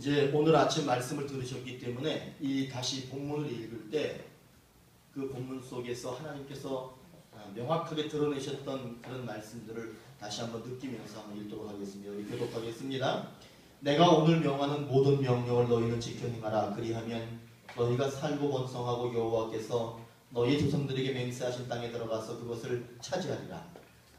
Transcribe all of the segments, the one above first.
이제 오늘 아침 말씀을 들으셨기 때문에 이 다시 본문을 읽을 때 그 본문 속에서 하나님께서 명확하게 드러내셨던 그런 말씀들을 다시 한번 느끼면서 한번 읽도록 하겠습니다. 우리 교독하겠습니다. 내가 오늘 명하는 모든 명령을 너희는 지켜 행하라. 그리하면 너희가 살고 번성하고 여호와께서 너희 조상들에게 맹세하신 땅에 들어가서 그것을 차지하리라.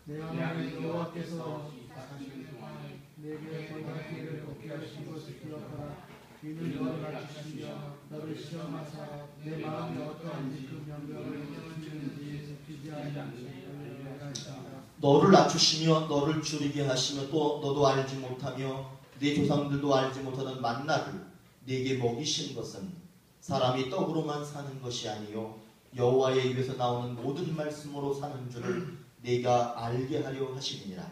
내 하나님 여호와께서 사시는 동안 내게 너희가 길을 걷게 하신 것을 기억하라. 이는 너를 낮추시며 너를 시험하사 내 마음이 어떠한지 그 명령을 지키는지 지키지 아니하는지 너희에게 하시니라. 너를 낮추시며 너를 줄이게 하시며 또 너도 알지 못하며 네 조상들도 알지 못하던 만나를 네게 먹이신 것은 사람이 떡으로만 사는 것이 아니요 여호와의 입에서 나오는 모든 말씀으로 사는 줄을 네가 알게 하려 하심이니라.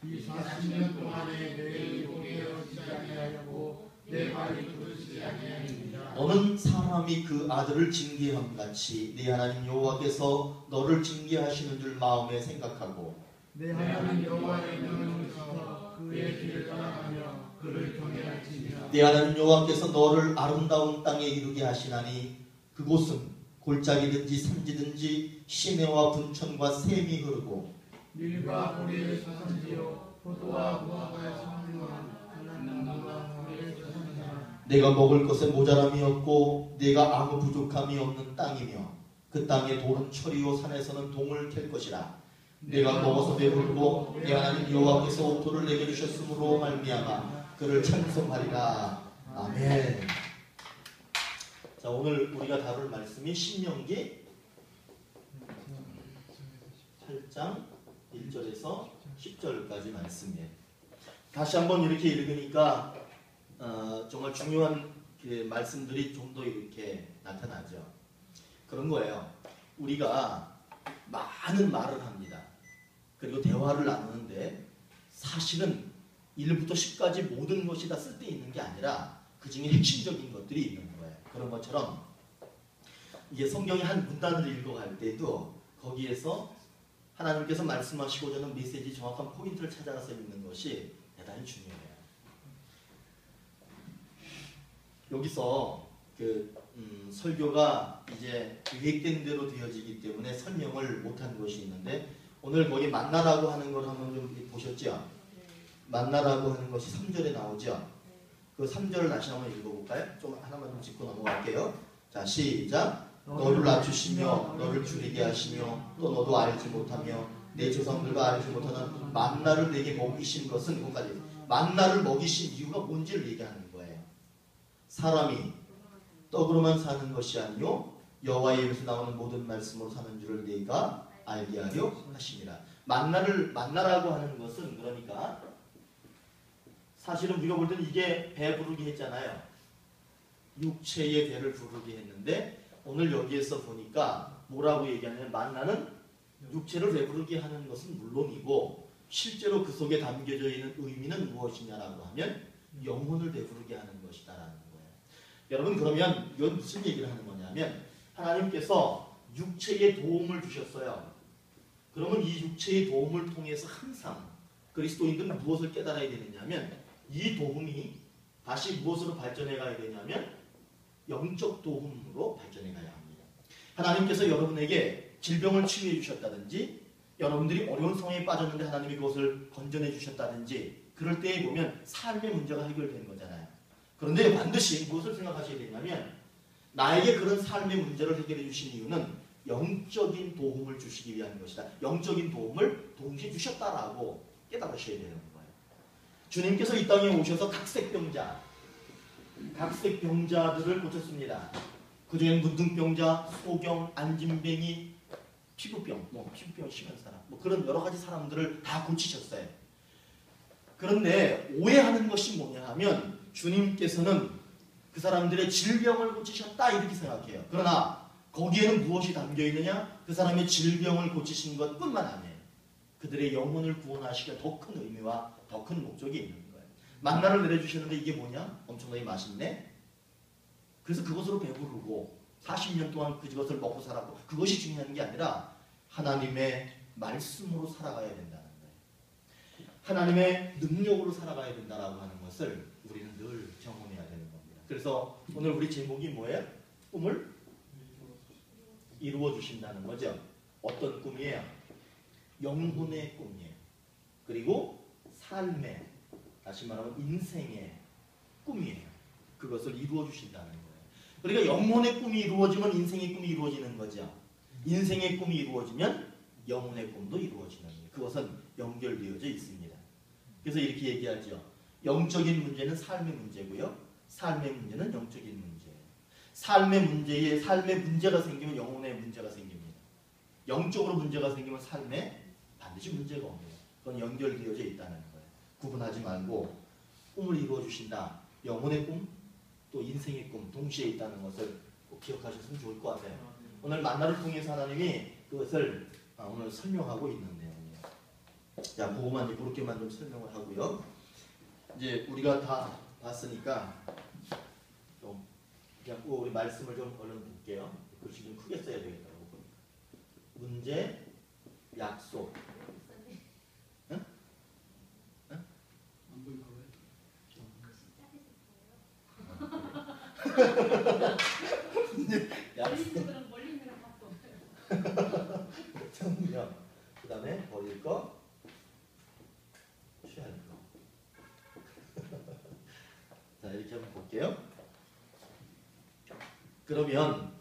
이 40년 동안에 내 입을 깨어지지 아니하였고 내 말이 부르지 아니하니라. 너는 사람이 그 아들을 징계함 같이 네 하나님 여호와께서 너를 징계하시는 줄 마음에 생각하고 내 하나님 여호와의 명령을 지켜 그의 길을 따라가며 그를 경외할지니라. 네 하나님 여호와께서 너를 아름다운 땅에 이르게 하시나니 그곳은 골짜기든지 산지든지 시내와 분천과 샘이 흐르고 밀과 보리의 소산지요 포도와 무화과의 성류한 한남과 모래의 소산지라. 내가 먹을 것에 모자람이 없고 내가 아무 부족함이 없는 땅이며 그 땅의 돌은 철이요 산에서는 동을 캘 것이라. 내가 먹어서 배부르고 내 하나님 여호와께서 옥토를 내게 주셨으므로 말미암아 그를 찬송하리라. 아멘. 자, 오늘 우리가 다룰 말씀이 신명기 8장 1절에서 10절까지 말씀이에요. 다시 한번 이렇게 읽으니까 정말 중요한 그 말씀들이 좀 더 이렇게 나타나죠. 그런 거예요. 우리가 많은 말을 합니다. 그리고 대화를 나누는데 사실은 1부터 10까지 모든 것이 다 쓸데있는 게 아니라 그 중에 핵심적인 것들이 있는 거예요. 그런 것처럼 이게 성경의 한 문단을 읽어갈 때도 거기에서 하나님께서 말씀하시고자 하는 메시지 정확한 포인트를 찾아가서 읽는 것이 대단히 중요해요. 여기서 설교가 이제 계획된 대로 되어지기 때문에 설명을 못한 것이 있는데 오늘 거기 만나라고 하는 걸 한번 좀 보셨죠? 만나라고 하는 것이 3절에 나오죠? 그 3절을 다시 한번 읽어볼까요? 좀 하나만 좀 짚고 넘어갈게요. 자, 시작. 너를 낮추시며 너를 줄이게 하시며 또 너도 알지 못하며 내 조상들과 알지 못하는 만나를 내게 먹이신 것은 이거까지 만나를 먹이신 이유가 뭔지를 얘기하는 거예요. 사람이 떡으로만 사는 것이 아니요 여호와의 입에서 나오는 모든 말씀으로 사는 줄을 네가 알게 하려 하심이라. 만나라고 하는 것은 그러니까 사실은 우리가 볼 때는 이게 배 부르게 했잖아요. 육체의 배를 부르게 했는데 오늘 여기에서 보니까 뭐라고 얘기하냐면 만나는 육체를 배부르게 하는 것은 물론이고 실제로 그 속에 담겨져 있는 의미는 무엇이냐라고 하면 영혼을 배부르게 하는 것이다라는 거예요. 여러분 그러면 이건 무슨 얘기를 하는 거냐면 하나님께서 육체에 도움을 주셨어요. 그러면 이 육체의 도움을 통해서 항상 그리스도인들은 무엇을 깨달아야 되느냐면 이 도움이 다시 무엇으로 발전해 가야 되냐면 영적 도움으로 발전해 가야 합니다. 하나님께서 여러분에게 질병을 치유해 주셨다든지 여러분들이 어려운 상황에 빠졌는데 하나님이 그것을 건져내 주셨다든지 그럴 때에 보면 삶의 문제가 해결되는 거잖아요. 그런데 반드시 무엇을 생각하셔야 되냐면 나에게 그런 삶의 문제를 해결해 주신 이유는 영적인 도움을 주시기 위한 것이다. 영적인 도움을 동시에 주셨다라고 깨달으셔야 되는 거예요. 주님께서 이 땅에 오셔서 각색병자들을 고쳤습니다. 그중엔 문둥병자, 소경, 안진뱅이, 피부병 심한 사람, 그런 여러 가지 사람들을 다 고치셨어요. 그런데 오해하는 것이 뭐냐 하면 주님께서는 그 사람들의 질병을 고치셨다 이렇게 생각해요. 그러나 거기에는 무엇이 담겨 있느냐? 그 사람의 질병을 고치신 것뿐만 아니에요. 그들의 영혼을 구원하시기에 더 큰 의미와 더 큰 목적이 있는 거예요. 만나를 내려주셨는데 이게 뭐냐? 엄청나게 맛있네. 그래서 그것으로 배부르고 40년 동안 그것을 먹고 살았고 그것이 중요한 게 아니라 하나님의 말씀으로 살아가야 된다는 거예요. 하나님의 능력으로 살아가야 된다라고 하는 것을 우리는 늘 경험해야 됩니다. 그래서 오늘 우리 제목이 뭐예요? 꿈을 이루어 주신다는 거죠. 어떤 꿈이에요? 영혼의 꿈이에요. 그리고 삶의, 다시 말하면 인생의 꿈이에요. 그것을 이루어 주신다는 거예요. 그러니까 영혼의 꿈이 이루어지면 인생의 꿈이 이루어지는 거죠. 인생의 꿈이 이루어지면 영혼의 꿈도 이루어지는 거예요. 그것은 연결되어져 있습니다. 그래서 이렇게 얘기하죠. 영적인 문제는 삶의 문제고요. 삶의 문제는 영적인 문제예요. 삶의 문제가 생기면 영혼의 문제가 생깁니다. 영적으로 문제가 생기면 삶에 반드시 문제가 옵니다. 그건 연결되어져 있다는 거예요. 구분하지 말고 꿈을 이루어 주신다. 영혼의 꿈, 또 인생의 꿈 동시에 있다는 것을 꼭 기억하셨으면 좋을 것 같아요. 오늘 만나를 통해서 하나님이 그것을 오늘 설명하고 있는 내용이에요. 자, 그것만 이제 그렇게만 좀 설명을 하고요. 이제 우리가 다 봤으니까 좀 그냥 우리 말씀을 좀 얼른 볼게요. 글씨 좀 크게 써야 되겠다고. 문제, 약속. 응? 응? 안 보일 거예요. 약속. 정령. 그 다음에 버릴 거, 취할 거. 자, 이렇게 한번 볼게요. 그러면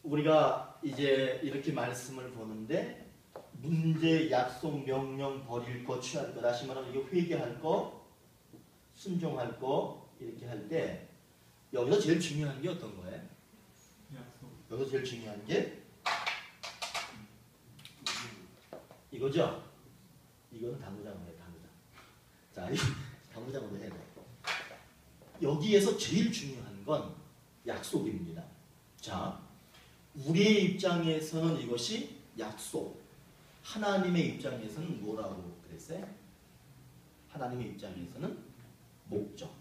우리가 이제 이렇게 말씀을 보는데 문제, 약속, 명령, 버릴 거, 취할 거, 다시 말하면 이게 회개할 거, 순종할 거 이렇게 할 때 여기서 제일 중요한 게 어떤 거예요? 약속. 여기서 제일 중요한 게 이거죠? 이거는 당구장으로 해, 당구장. 자, 이 당구장으로 해야 돼. 여기에서 제일 중요한 건 약속입니다. 자, 우리의 입장에서는 이것이 약속. 하나님의 입장에서는 뭐라고 그랬어요? 하나님의 입장에서는 목적.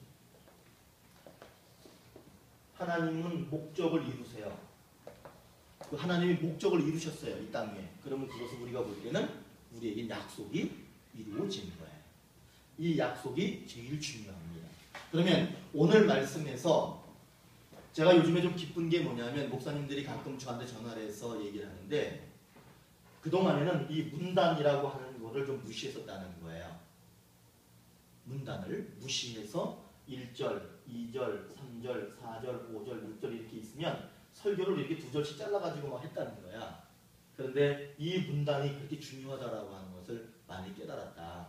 하나님은 목적을 이루세요. 그 하나님이 목적을 이루셨어요. 이 땅에. 그러면 그것을 우리가 볼 때는 우리에게 약속이 이루어지는 거예요. 이 약속이 제일 중요합니다. 그러면 오늘 말씀에서 제가 요즘에 좀 기쁜 게 뭐냐면 목사님들이 가끔 저한테 전화를 해서 얘기를 하는데 그동안에는 이 문단이라고 하는 거를 좀 무시했었다는 거예요. 문단을 무시해서 1절, 2절, 3절, 4절, 5절, 6절 이렇게 있으면 설교를 이렇게 2절씩 잘라가지고 막 했다는 거야. 그런데 이 문단이 그렇게 중요하다라고 하는 것을 많이 깨달았다.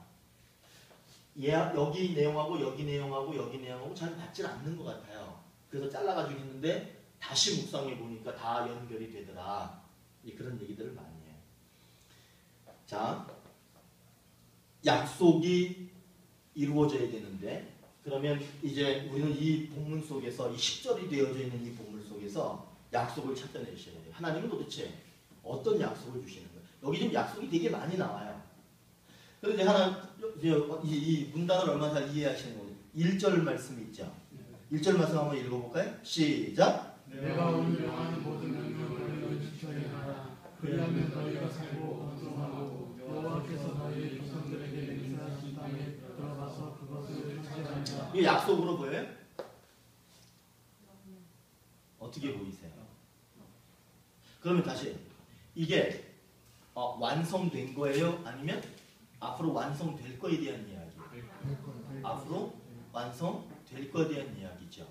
여기 내용하고 여기 내용하고 여기 내용하고 잘 맞질 않는 것 같아요. 그래서 잘라가지고 있는데 다시 묵상해 보니까 다 연결이 되더라. 그런 얘기들을 많이 해요. 자, 약속이 이루어져야 되는데 그러면 이제 우리는 이 본문 속에서 이 10절이 되어져 있는 이 본문 속에서 약속을 찾아내셔야 돼요. 하나님은 도대체 어떤 약속을 주시는 거예요? 여기 좀 약속이 되게 많이 나와요. 그런데 이 문단을 얼마나 잘 이해하시는 거예요? 1절 말씀이 있죠. 1절 말씀 한번 읽어볼까요? 시작. 내가 오늘 명하는 모든 명령을 너희 지켜야 하라. 그리하면 너희가 살고 번성하고 여호와께서 너희 조상들에게 맹세하신 땅에 들어가서 그것을 차지하리라. 이게 약속으로 보여요? 어떻게 보이세요? 그러면 다시 이게 완성된 거예요? 아니면 앞으로 완성될 거에 대한 이야기예요? 앞으로 완성될 거에 대한 이야기죠.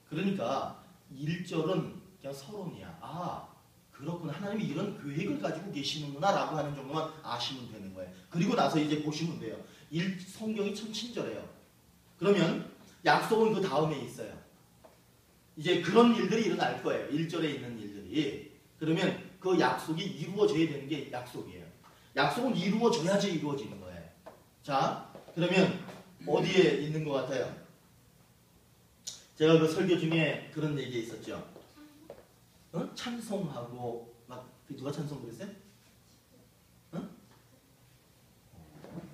그러니까 1절은 그냥 서론이야. 아, 그렇구나. 하나님이 이런 계획을 가지고 계시는구나 라고 하는 정도만 아시면 되는 거예요. 그리고 나서 이제 보시면 돼요. 성경이 참 친절해요. 그러면 약속은 그 다음에 있어요. 이제 그런 일들이 일어날 거예요. 1절에 있는 일들이. 그러면 그 약속이 이루어져야 되는 게 약속이에요. 약속은 이루어져야지 이루어지는 거예요. 자, 그러면 어디에 있는 것 같아요? 제가 그 설교 중에 그런 얘기 있었죠. 찬송하고 막 누가 찬송 그랬어요?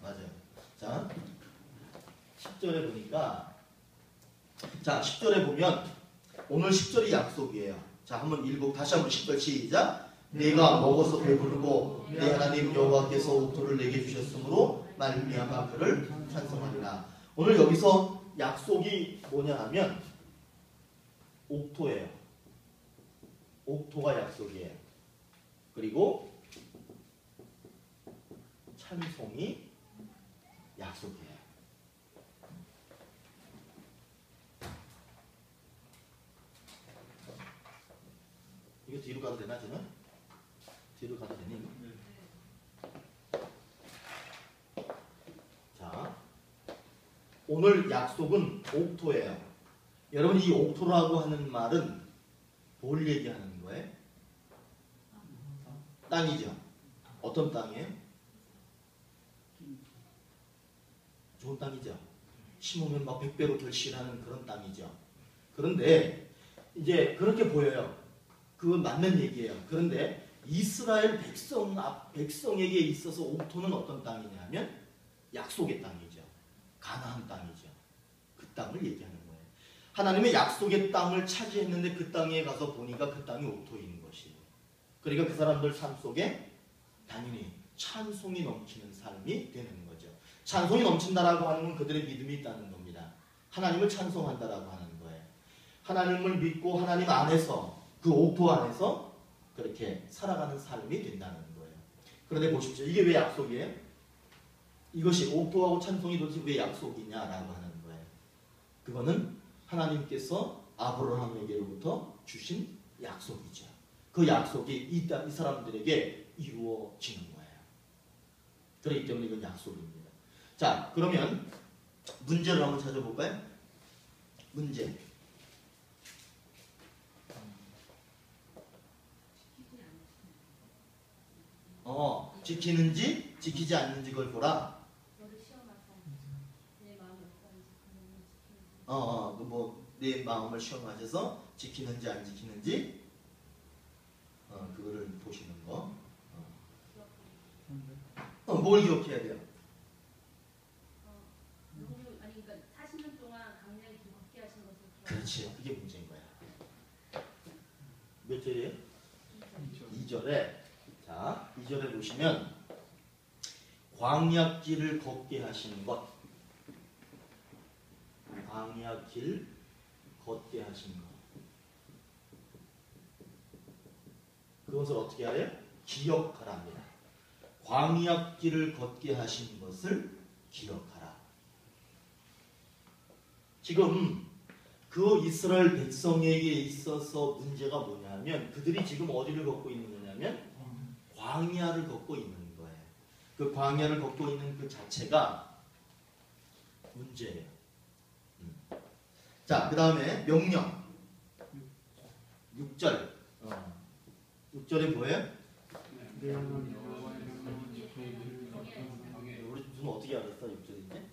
맞아요. 자, 10절에 보니까 자, 10절에 보면 오늘 10절이 약속이에요. 자, 한번 읽고 다시 한번 10절 시작. 내가 먹어서 배부르고 내 하나님 여호와께서 옥토를 내게 주셨으므로 말미암아 그를 찬송하리라. 오늘 여기서 약속이 뭐냐 하면 옥토예요. 옥토가 약속이에요. 그리고 찬송이 약속이에요. 이거 뒤로 가도 되나 저는? 뒤로 가도 되니? 자, 오늘 약속은 옥토예요. 여러분 이 옥토라고 하는 말은 뭘 얘기하는 거예요? 땅이죠. 어떤 땅이에요? 좋은 땅이죠. 심으면 막 100배로 결실하는 그런 땅이죠. 그런데 이제 그렇게 보여요. 그건 맞는 얘기예요. 그런데 이스라엘 백성에게 있어서 옥토는 어떤 땅이냐면 약속의 땅이죠. 가나안 땅이죠. 그 땅을 얘기하는 거예요. 하나님의 약속의 땅을 차지했는데 그 땅에 가서 보니까 그 땅이 옥토인 것이에요. 그러니까 그 사람들 삶 속에 당연히 찬송이 넘치는 삶이 되는 거죠. 찬송이 넘친다라고 하는 건 그들의 믿음이 있다는 겁니다. 하나님을 찬송한다라고 하는 거예요. 하나님을 믿고 하나님 안에서 그 옥토 안에서 그렇게 살아가는 삶이 된다는 거예요. 그런데 보십시오. 이게 왜 약속이에요? 이것이 옥토하고 찬송이 도대체 왜 약속이냐라고 하는 거예요. 그거는 하나님께서 아브라함에게로부터 주신 약속이죠. 그 약속이 이 사람들에게 이루어지는 거예요. 그렇기 때문에 이건 약속입니다. 자, 그러면 문제를 한번 찾아볼까요? 문제. 지키는지 지키지 않는지 그걸 보라. 내 마음을 시험하셔서 지키는지 안 지키는지 그거를 보시는 거. 뭘 기억해야 돼요? 그러니까 40년 동안 강약이 걷게 하신 것을. 그렇지, 그게 문제인 거야. 몇 절이에요? 2절에. 자, 2절에 보시면 광야길을 걷게 하신 것. 광야길 걷게 하신 것. 그것을 어떻게 하래요? 기억하랍니다. 광야길을 걷게 하신 것을 기억하라. 지금 그 이스라엘 백성에게 있어서 문제가 뭐냐면 그들이 지금 어디를 걷고 있는 거냐면 광야를 걷고 있는 거예요. 그 광야를 걷고 있는 그 자체가 문제예요. 자, 그 다음에 명령 6절 6절에 뭐예요? 우리 무슨 어떻게 알았어? 6절인데?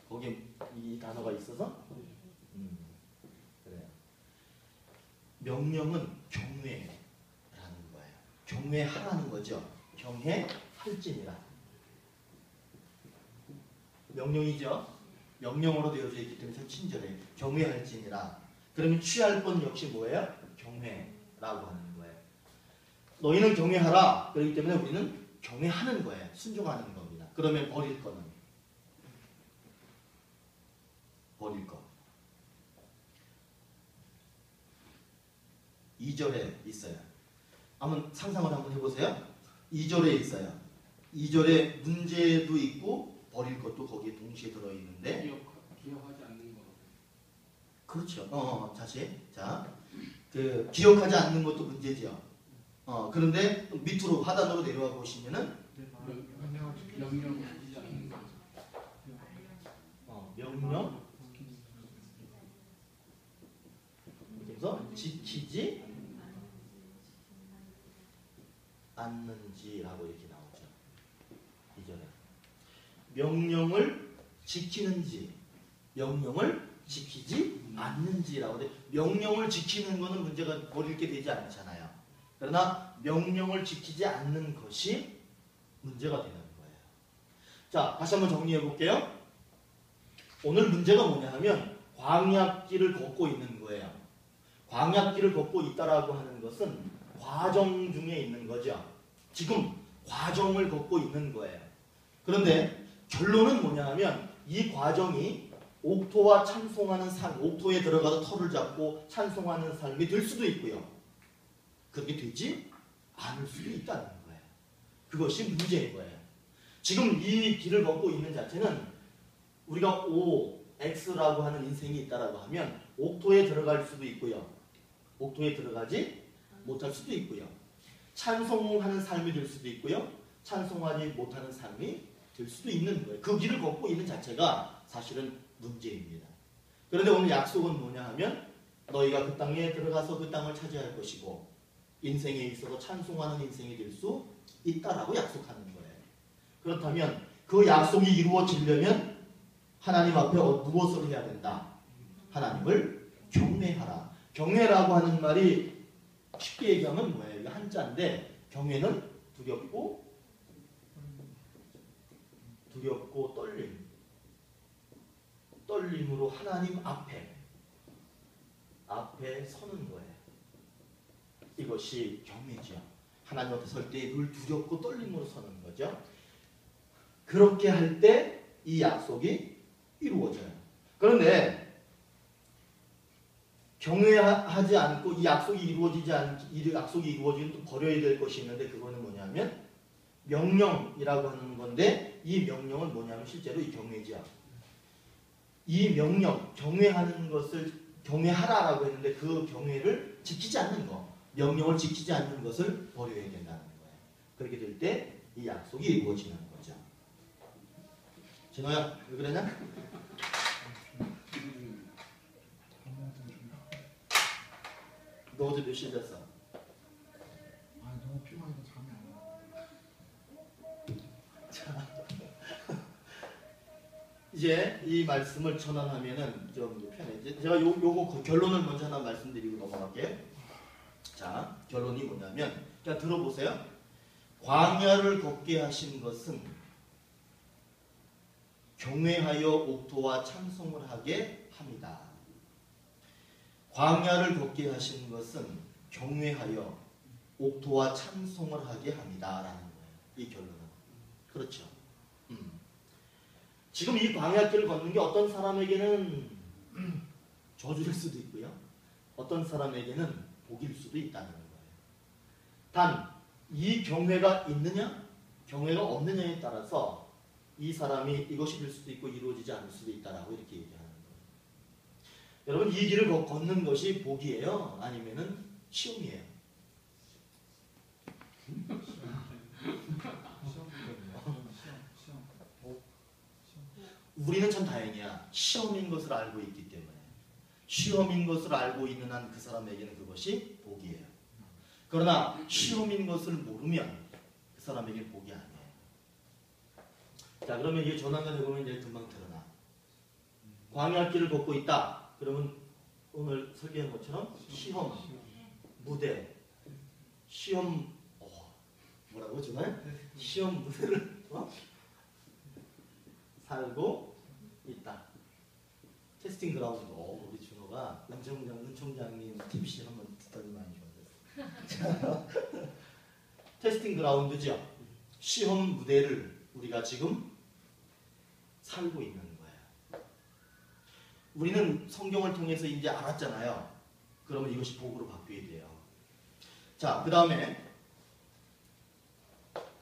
거기에 이 단어가 있어서? 그래요. 명령은 경외라는 거예요. 경외하라는 거죠. 경외할지니라. 명령이죠. 명령으로 되어져 있기 때문에 친절해. 경외할지니라. 그러면 취할 건 역시 뭐예요? 경외라고 하는 거예요. 너희는 경외하라. 그렇기 때문에 우리는 경외하는 거예요. 순종하는 겁니다. 그러면 버릴 거는? 버릴 거. 2절에 있어요. 한번 상상을 한번 해보세요. 2절에 있어요. 2절에 문제도 있고 버릴 것도 거기에 동시에 들어있는데 기억하지 않는 거. 그렇죠. 다시. 자, 그 기억하지 않는 것도 문제죠. 그런데 밑으로 하단으로 내려와 보시면은 명령 지키지 않는 거. 명령 그래서 지키지 않는지라고 이렇게 나오죠. 2절에 명령을 지키는지 명령을 지키지 않는지라고 돼. 명령을 지키는 것은 문제가 버릴 게 되지 않잖아요. 그러나 명령을 지키지 않는 것이 문제가 되는 거예요. 자, 다시 한번 정리해 볼게요. 오늘 문제가 뭐냐 하면 광야길을 걷고 있는 거예요. 광야길을 걷고 있다라고 하는 것은 과정 중에 있는 거죠. 지금 과정을 걷고 있는 거예요. 그런데 결론은 뭐냐 하면 이 과정이 옥토와 찬송하는 삶, 옥토에 들어가서 터를 잡고 찬송하는 삶이 될 수도 있고요. 그렇게 되지 않을 수도 있다는 거예요. 그것이 문제인 거예요. 지금 이 길을 걷고 있는 자체는 우리가 O, X라고 하는 인생이 있다라고 하면 옥토에 들어갈 수도 있고요. 옥토에 들어가지 못할 수도 있고요. 찬송하는 삶이 될 수도 있고요. 찬송하지 못하는 삶이 될 수도 있는 거예요. 그 길을 걷고 있는 자체가 사실은 문제입니다. 그런데 오늘 약속은 뭐냐 하면 너희가 그 땅에 들어가서 그 땅을 차지할 것이고 인생에 있어서 찬송하는 인생이 될 수 있다라고 약속하는 거예요. 그렇다면 그 약속이 이루어지려면 하나님 앞에 무엇을 해야 된다? 하나님을 경외하라. 경외라고 하는 말이 쉽게 얘기하면 뭐예요? 이게 한자인데 경외는 두렵고 떨림으로 하나님 앞에 서는 거예요. 이것이 경외죠. 하나님 앞에 설 때 늘 두렵고 떨림으로 서는 거죠. 그렇게 할 때 이 약속이 이루어져요. 그런데 경외하지 않고 이 약속이 이루어지면 또 버려야 될 것이 있는데 그거는 뭐냐면 명령이라고 하는 건데 이 명령은 뭐냐면 실제로 이 경외죠. 이 명령, 경외하는 것을 경외하라라고 했는데 그 경외를 지키지 않는 거, 명령을 지키지 않는 것을 버려야 된다는 거예요. 그렇게 될 때 이 약속이 이루어지는 거죠. 진호야, 왜 그러냐? 너 어제 몇 시에 잤어? 아 너무 피곤해서 잠이 안 와. 자, 이제 이 말씀을 전환하면은 좀 편해. 제가 요거 결론을 먼저 하나 말씀드리고 넘어갈게요. 자, 결론이 뭐냐면, 자 들어보세요. 광야를 걷게 하신 것은 경외하여 옥토와 찬송을 하게 합니다. 광야를 걷게 하신 것은 경외하여 옥토와 찬송을 하게 합니다라는 거예요. 이 결론은. 그렇죠. 지금 이 광야길을 걷는 게 어떤 사람에게는 저주일 수도 있고요. 어떤 사람에게는 복일 수도 있다는 거예요. 단 이 경외가 있느냐, 경외가 없느냐에 따라서 이 사람이 이것이 될 수도 있고 이루어지지 않을 수도 있다라고 이렇게 얘기하는 거예요. 여러분 이 길을 걷는 것이 복이에요? 아니면은 시험이에요? 우리는 참 다행이야. 시험인 것을 알고 있기 때문에. 시험인 것을 알고 있는 한 그 사람에게는 그것이 복이에요. 그러나 시험인 것을 모르면 그 사람에게 복이 아니에요. 자, 그러면 이게 전환을 해보면 이제 금방 드러나. 광야길을 걷고 있다. 그러면 오늘 설계한 것처럼 시험, 무대, 시험, 뭐라고 정말? 시험 무대를 살고 있다. 테스팅 그라운드. 우리 준호가 은 총장님 TBC 한번 듣더니 많이 좋아졌어요. 테스팅 그라운드죠. 시험 무대를 우리가 지금 살고 있는 거예요. 우리는 성경을 통해서 이제 알았잖아요. 그러면 이것이 복으로 바뀌어야 돼요. 자, 그 다음에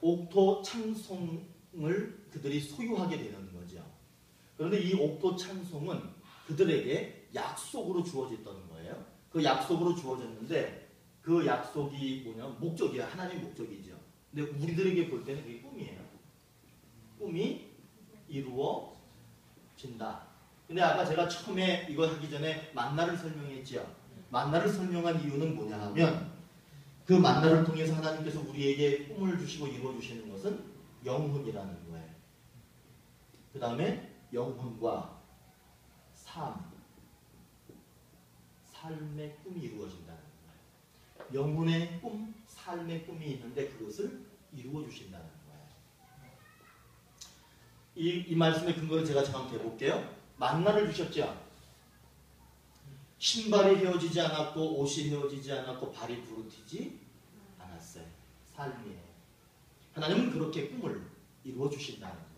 옥토 찬송을 그들이 소유하게 되는 거죠. 그런데 이 옥토 찬송은 그들에게 약속으로 주어졌던 거예요. 그 약속으로 주어졌는데 그 약속이 뭐냐면 목적이야. 하나님의 목적이죠. 근데 우리들에게 볼 때는 그게 꿈이에요. 꿈이 이루어진다. 근데 아까 제가 처음에 이거 하기 전에 만나를 설명했죠. 만나를 설명한 이유는 뭐냐 하면 그 만나를 통해서 하나님께서 우리에게 꿈을 주시고 이루어주시는 것은 영혼이라는 거예요. 그 다음에 영혼과 삶의 꿈이 이루어진다는 거예요. 영혼의 꿈, 삶의 꿈이 있는데 그것을 이루어주신다는 거예요. 이 말씀의 근거를 제가 잠깐 해볼게요. 만나를 주셨죠. 신발이 헤어지지 않았고 옷이 헤어지지 않았고 발이 부르티지 않았어요. 삶이에요. 하나님은 그렇게 꿈을 이루어 주신다는 거예요.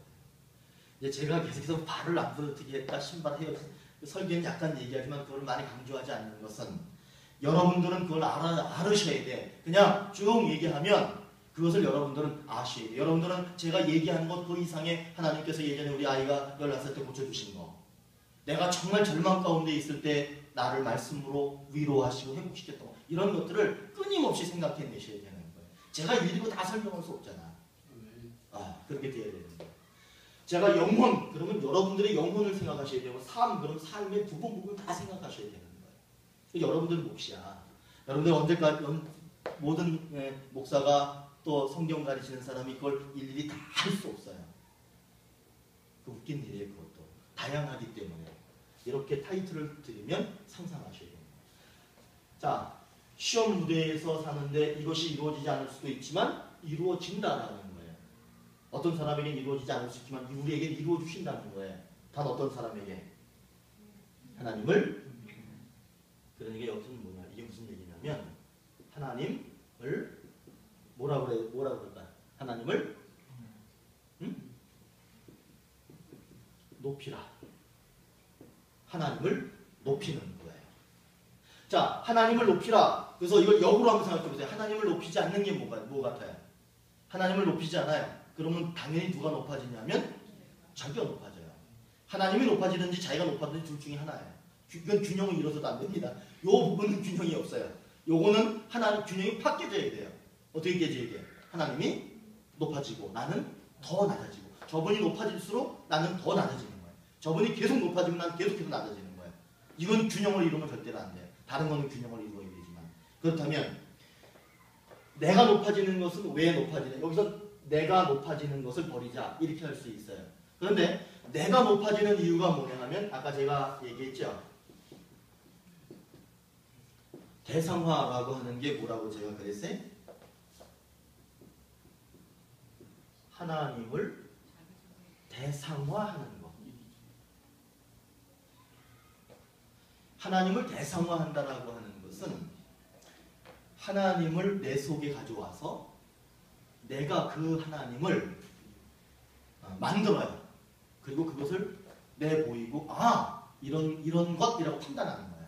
이제 제가 계속해서 발을 안 부러뜨게 했다, 신발 헤어 설계는 약간 얘기하지만 그걸 많이 강조하지 않는 것은 여러분들은 그걸 알으셔야 돼. 그냥 쭉 얘기하면 그것을 여러분들은 아셔야 돼. 여러분들은 제가 얘기하는 것 그 이상의 하나님께서 예전에 우리 아이가 14살 때 고쳐주신 거, 내가 정말 절망 가운데 있을 때 나를 말씀으로 위로하시고 회복시켰던 거, 이런 것들을 끊임없이 생각해내셔야 되는 거예요. 제가 일일이 다 설명할 수 없잖아. 그렇게 돼야 되는 거예요. 제가 영혼, 그러면 여러분들의 영혼을 생각하셔야 되고, 삶, 그럼 삶의 부분 다 생각하셔야 되는 거예요. 여러분들은 몫이야. 여러분들 언제까지 모든 목사가 또 성경 가르치는 사람이 그걸 일일이 다 할 수 없어요. 그 웃긴 일이에요. 그것도 다양하기 때문에 이렇게 타이틀을 드리면 상상하셔야 됩니다. 자, 시험 무대에서 사는데 이것이 이루어지지 않을 수도 있지만 이루어진다라는 거예요. 어떤 사람에게는 이루어지지 않을 수 있지만 우리에게는 이루어 주신다는 거예요. 단 어떤 사람에게? 하나님을. 그러니까 여기서는 뭐냐, 이게 무슨 얘기냐면 하나님을 뭐라 그럴까? 하나님을 높이라. 하나님을 높이는 거예요. 자, 하나님을 높이라. 그래서 이걸 역으로 한번 생각해 보세요. 하나님을 높이지 않는 게 뭐 같아요? 하나님을 높이지 않아요. 그러면 당연히 누가 높아지냐면 자기가 높아져요. 하나님이 높아지든지 자기가 높아지든지 둘 중에 하나예요. 이건 균형을 이뤄서도 안 됩니다. 이 부분은 균형이 없어요. 요거는 하나님 균형이 확 깨져야 돼요. 어떻게 깨져야 돼요? 하나님이 높아지고 나는 더 낮아지고, 저분이 높아질수록 나는 더 낮아지는 거예요. 저분이 계속 높아지면 나는 계속해서 낮아지는 거예요. 이건 균형을 이루면 절대로 안 돼요. 다른 거는 균형을 이루어야 되지만. 그렇다면 내가 높아지는 것은 왜 높아지냐? 여기서 내가 높아지는 것을 버리자, 이렇게 할 수 있어요. 그런데 내가 높아지는 이유가 뭐냐 하면 아까 제가 얘기했죠. 대상화라고 하는 게 뭐라고 제가 그랬어요? 하나님을 대상화하는 것. 하나님을 대상화한다라고 하는 것은 하나님을 내 속에 가져와서 내가 그 하나님을 만들어요. 그리고 그것을 내보이고 이런 것이라고 판단하는 거예요.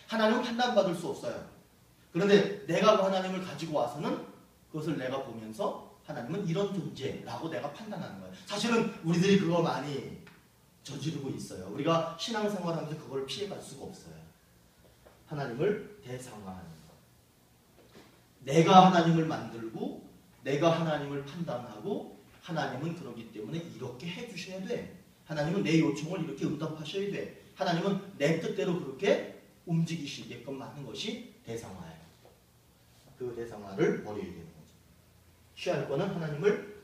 하나님은 판단받을 수 없어요. 그런데 내가 그 하나님을 가지고 와서는 그것을 내가 보면서 하나님은 이런 존재라고 내가 판단하는 거예요. 사실은 우리들이 그거 많이 저지르고 있어요. 우리가 신앙생활하면서 그걸 피해갈 수가 없어요. 하나님을 대상화하는 것. 내가 하나님을 만들고 내가 하나님을 판단하고, 하나님은 그러기 때문에 이렇게 해주셔야 돼. 하나님은 내 요청을 이렇게 응답하셔야 돼. 하나님은 내 뜻대로 그렇게 움직이시게끔 하는 것이 대상화예요. 그 대상화를 버려야 되는 거죠. 취할 거는 하나님을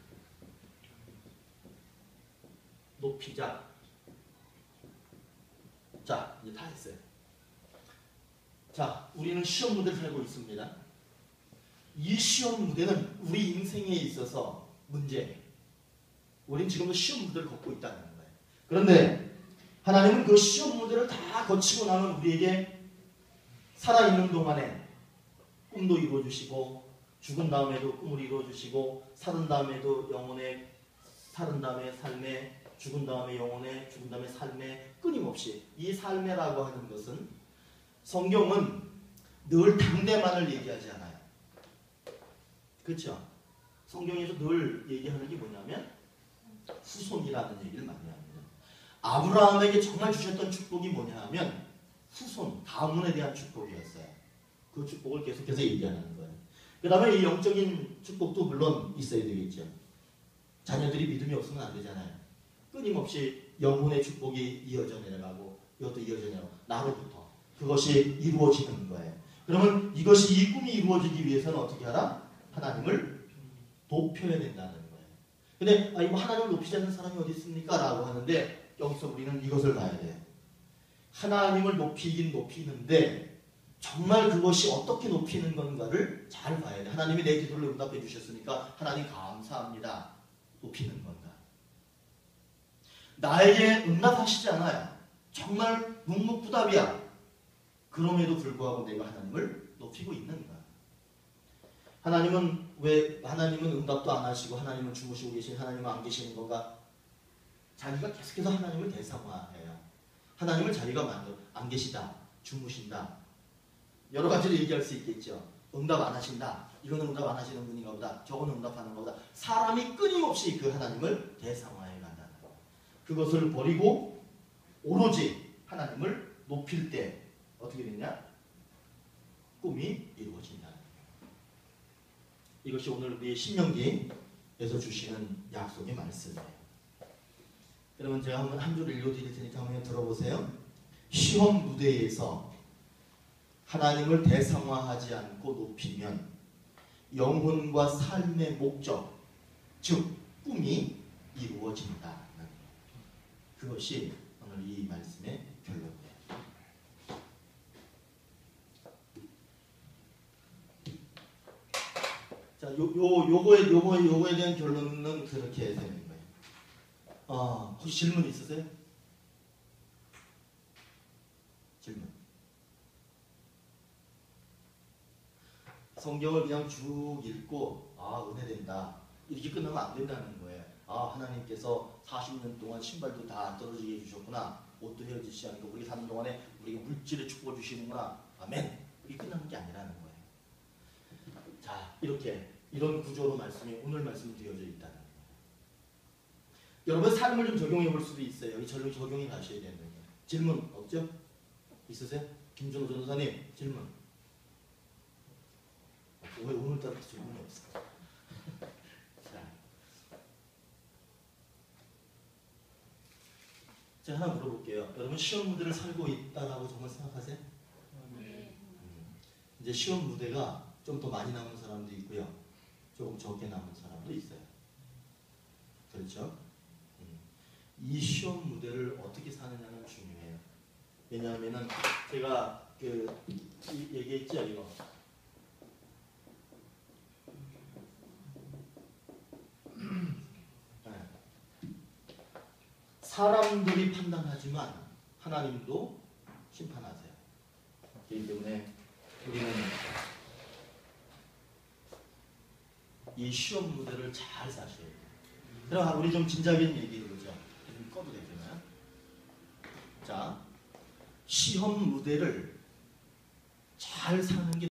높이자. 자, 이제 다 했어요. 자, 우리는 시험 무대를 살고 있습니다. 이 시험 무대는 우리 인생에 있어서 문제예요. 우리는 지금도 시험 무대를 걷고 있다는 거예요. 그런데 하나님은 그 시험 무대를 다 거치고 나면 우리에게 살아있는 동안에 꿈도 이루어주시고, 죽은 다음에도 꿈을 이루어주시고, 살은 다음에도 영혼의, 살은 다음에 삶에, 죽은 다음에 영혼의, 죽은 다음에 삶에, 끊임없이 이 삶이라고 하는 것은 성경은 늘 당대만을 얘기하지 않아요. 그렇죠? 성경에서 늘 얘기하는 게 뭐냐면 후손이라는 얘기를 많이 합니다. 아브라함에게 정말 주셨던 축복이 뭐냐 하면 후손, 가문에 대한 축복이었어요. 그 축복을 계속해서 얘기하는 거예요. 그 다음에 이 영적인 축복도 물론 있어야 되겠죠. 자녀들이 믿음이 없으면 안 되잖아요. 끊임없이 영혼의 축복이 이어져 내려가고 이것도 이어져 내려가고 나로부터 그것이 이루어지는 거예요. 그러면 이 꿈이 이루어지기 위해서는 어떻게 하라? 하나님을 높여야 된다는 거예요. 근데 이거 하나님을 높이지 않는 사람이 어디 있습니까? 라고 하는데 여기서 우리는 이것을 봐야 돼요. 하나님을 높이긴 높이는데 정말 그것이 어떻게 높이는 건가를 잘 봐야 돼요. 하나님이 내 기도를 응답해 주셨으니까 하나님 감사합니다. 높이는 건가? 나에게 응답하시지 않아요. 정말 묵묵부답이야. 그럼에도 불구하고 내가 하나님을 높이고 있는가? 하나님은 왜 하나님은 응답도 안 하시고 하나님은 주무시고 계신, 하나님은 안 계시는 건가? 자기가 계속해서 하나님을 대상화해요. 하나님을 자기가 안 계시다, 주무신다, 여러 가지로 얘기할 수 있겠죠. 응답 안 하신다, 이거는 응답 안 하시는 분인가 보다, 저거는 응답하는 거보다, 사람이 끊임없이 그 하나님을 대상화해 간다는 거예요. 그것을 버리고 오로지 하나님을 높일 때 어떻게 되냐? 꿈이 이루어진다는 거예요. 이것이 오늘 우리 신명기에서 주시는 약속의 말씀이에요. 여러분, 제가 한번 한 줄 읽어드릴 테니까 한번 들어보세요. 시험 무대에서 하나님을 대상화하지 않고 높이면 영혼과 삶의 목적, 즉 꿈이 이루어진다. 그것이 오늘 이 말씀의 결론이에요. 자, 요거에 대한 결론은 그렇게 되는 거예요. 혹시 질문 있으세요? 질문. 성경을 그냥 쭉 읽고 은혜된다 이렇게 끝나면 안 된다는 거예요. 하나님께서 40년 동안 신발도 다 떨어지게 해주셨구나, 옷도 헤어지지 않고 우리 사는 동안에 우리가 물질의 축복을 주시는구나, 아멘, 이게 끝나는 게 아니라는 거예요. 자, 이런 구조로 말씀이 오늘 말씀이 되어져 있다는 거예요. 여러분 삶을 좀 적용해 볼 수도 있어요. 이 적용이 가셔야 되는 거예요. 질문 없죠? 있으세요? 김준호 전도사님 질문. 왜 오늘따라 질문이 없어? 제가 하나 물어볼게요. 여러분 시험 무대를 살고 있다라고 정말 생각하세요? 네. 이제 시험 무대가 좀 더 많이 남은 사람도 있고요, 조금 적게 남은 사람도 있어요. 그렇죠? 이 시험 무대를 어떻게 사느냐는 중요해요. 왜냐하면은 제가 얘기했죠, 이거. 사람들이 판단하지만 하나님도 심판하세요. 그렇기 때문에 우리는 이 시험 무대를 잘 사셔야 돼요. 그럼 우리 좀 진지하게 얘기해보죠. 좀 꺼도 되잖아요. 자, 시험 무대를 잘 사는 게